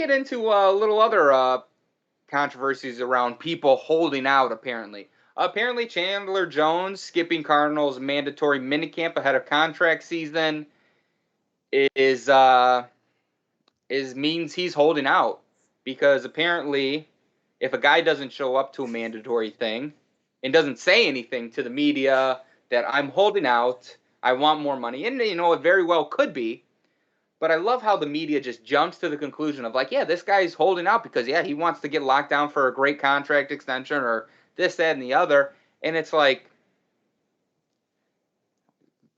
get into a little other controversies around people holding out, apparently. Apparently, Chandler Jones skipping Cardinals' mandatory minicamp ahead of contract season is means he's holding out, because apparently, if a guy doesn't show up to a mandatory thing and doesn't say anything to the media that I'm holding out, I want more money, and it very well could be. But I love how the media just jumps to the conclusion of like, yeah, this guy's holding out because he wants to get locked down for a great contract extension or this, that, and the other. And it's like,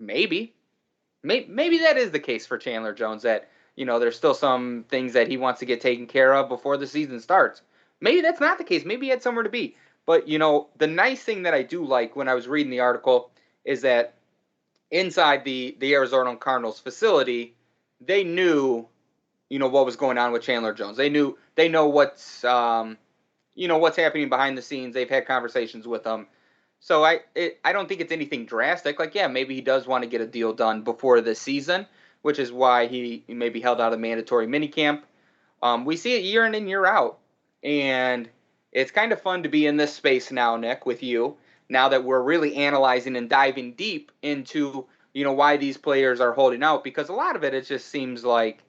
maybe that is the case for Chandler Jones, that there's still some things that he wants to get taken care of before the season starts. Maybe that's not the case. Maybe he had somewhere to be. But the nice thing that I do like when I was reading the article is that inside the Arizona Cardinals facility, they knew what was going on with Chandler Jones. They know what's what's happening behind the scenes. They've had conversations with him. So I don't think it's anything drastic. Like, yeah, maybe he does want to get a deal done before this season, which is why he maybe held out a mandatory minicamp. We see it year in and year out, and it's kind of fun to be in this space now, Nick, with you. Now that we're really analyzing and diving deep into why these players are holding out, because a lot of it just seems like,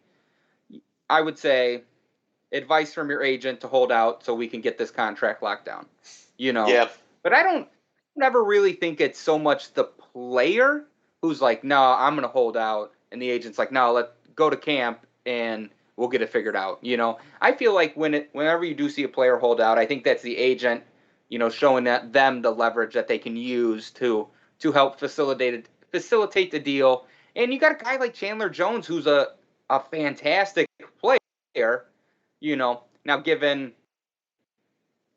I would say, advice from your agent to hold out so we can get this contract locked down. Yeah. But I don't never really think it's so much the player who's like, no, I'm going to hold out. And the agent's like, no, let's go to camp and we'll get it figured out. I feel like whenever you do see a player hold out, I think that's the agent, showing them the leverage that they can use to help facilitate the deal. And you got a guy like Chandler Jones, who's a fantastic player, now given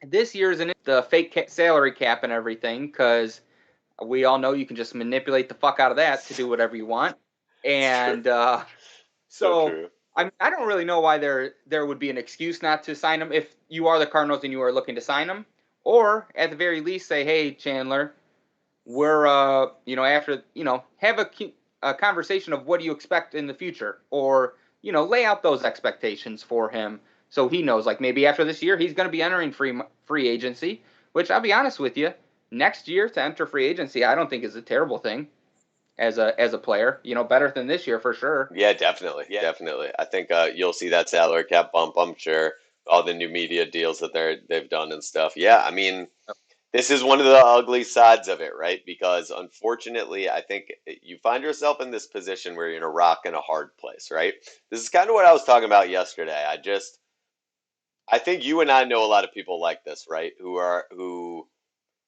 this year's in the fake salary cap and everything, because we all know you can just manipulate the fuck out of that to do whatever you want. And So so true. I don't really know why there would be an excuse not to sign him if you are the Cardinals and you are looking to sign him, or at the very least say, hey, Chandler, we're after have a conversation of what do you expect in the future, or lay out those expectations for him so he knows, like, maybe after this year he's going to be entering free agency, which I'll be honest with you, next year to enter free agency I don't think is a terrible thing as a player, better than this year for sure. Yeah, definitely. Yeah. Definitely. I think you'll see that salary cap bump, I'm sure. All the new media deals that they've done and stuff. Yeah, I mean, this is one of the ugly sides of it, right? Because unfortunately, I think you find yourself in this position where you're in a rock and a hard place, right? This is kind of what I was talking about yesterday. I think you and I know a lot of people like this, right? Who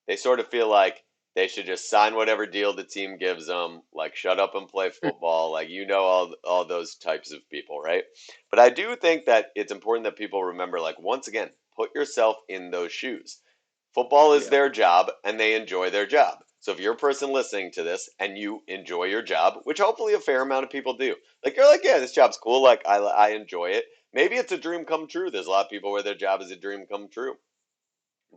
they sort of feel like they should just sign whatever deal the team gives them, like shut up and play football, like all those types of people, right? But I do think that it's important that people remember, like, once again, put yourself in those shoes. Football is Yeah. their job and they enjoy their job. So if you're a person listening to this and you enjoy your job, which hopefully a fair amount of people do, like, you're like, yeah, this job's cool, like I enjoy it. Maybe it's a dream come true. There's a lot of people where their job is a dream come true.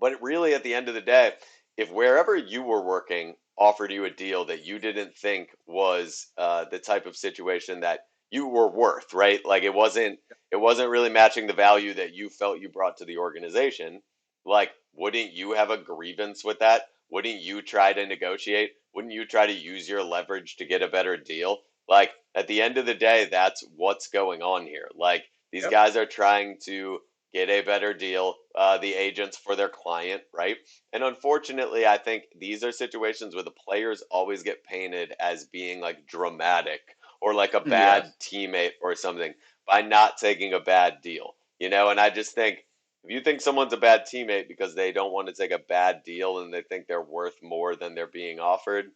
But really, at the end of the day, if wherever you were working offered you a deal that you didn't think was the type of situation that you were worth, right? Like it wasn't really matching the value that you felt you brought to the organization. Like, wouldn't you have a grievance with that? Wouldn't you try to negotiate? Wouldn't you try to use your leverage to get a better deal? Like, at the end of the day, that's what's going on here. Like, these Yep. guys are trying to get a better deal, the agents for their client, right? And unfortunately, I think these are situations where the players always get painted as being like dramatic or like a bad Yes. teammate or something by not taking a bad deal, And I just think if you think someone's a bad teammate because they don't want to take a bad deal and they think they're worth more than they're being offered,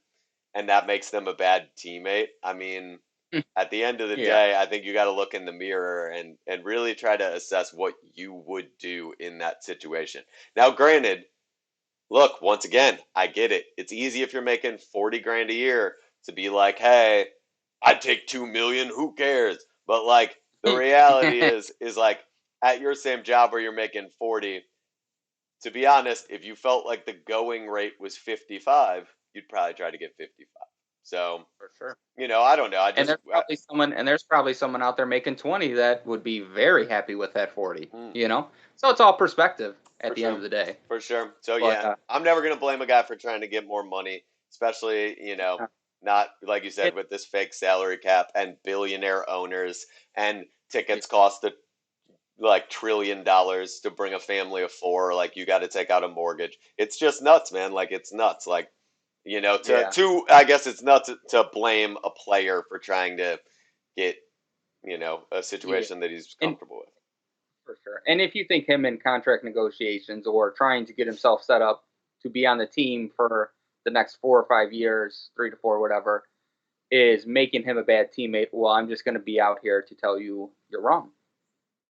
and that makes them a bad teammate, I mean, at the end of the Yeah. day, I think you got to look in the mirror and really try to assess what you would do in that situation. Now, granted, look, once again, I get it. It's easy if you're making 40 grand a year to be like, "Hey, I'd take 2 million, who cares?" But like the reality is like at your same job where you're making 40, to be honest, if you felt like the going rate was 55, you'd probably try to get 55. So, For sure. I don't know. And there's probably someone out there making 20 that would be very happy with that 40, mm, you know? So it's all perspective at for the end sure. of the day. For sure. So, But yeah, I'm never going to blame a guy for trying to get more money, especially, uh, not like you said it, with this fake salary cap and billionaire owners and yeah, tickets cost like $1 trillion to bring a family of four. Like you got to take out a mortgage. It's just nuts, man. Like it's nuts. Like yeah, I guess it's nuts to blame a player for trying to get a yeah. situation that he's And comfortable with. for sure. And if you think him in contract negotiations or trying to get himself set up to be on the team for the next 4 or 5 years, 3 to 4, whatever, is making him a bad teammate, well, I'm just going to be out here to tell you you're wrong.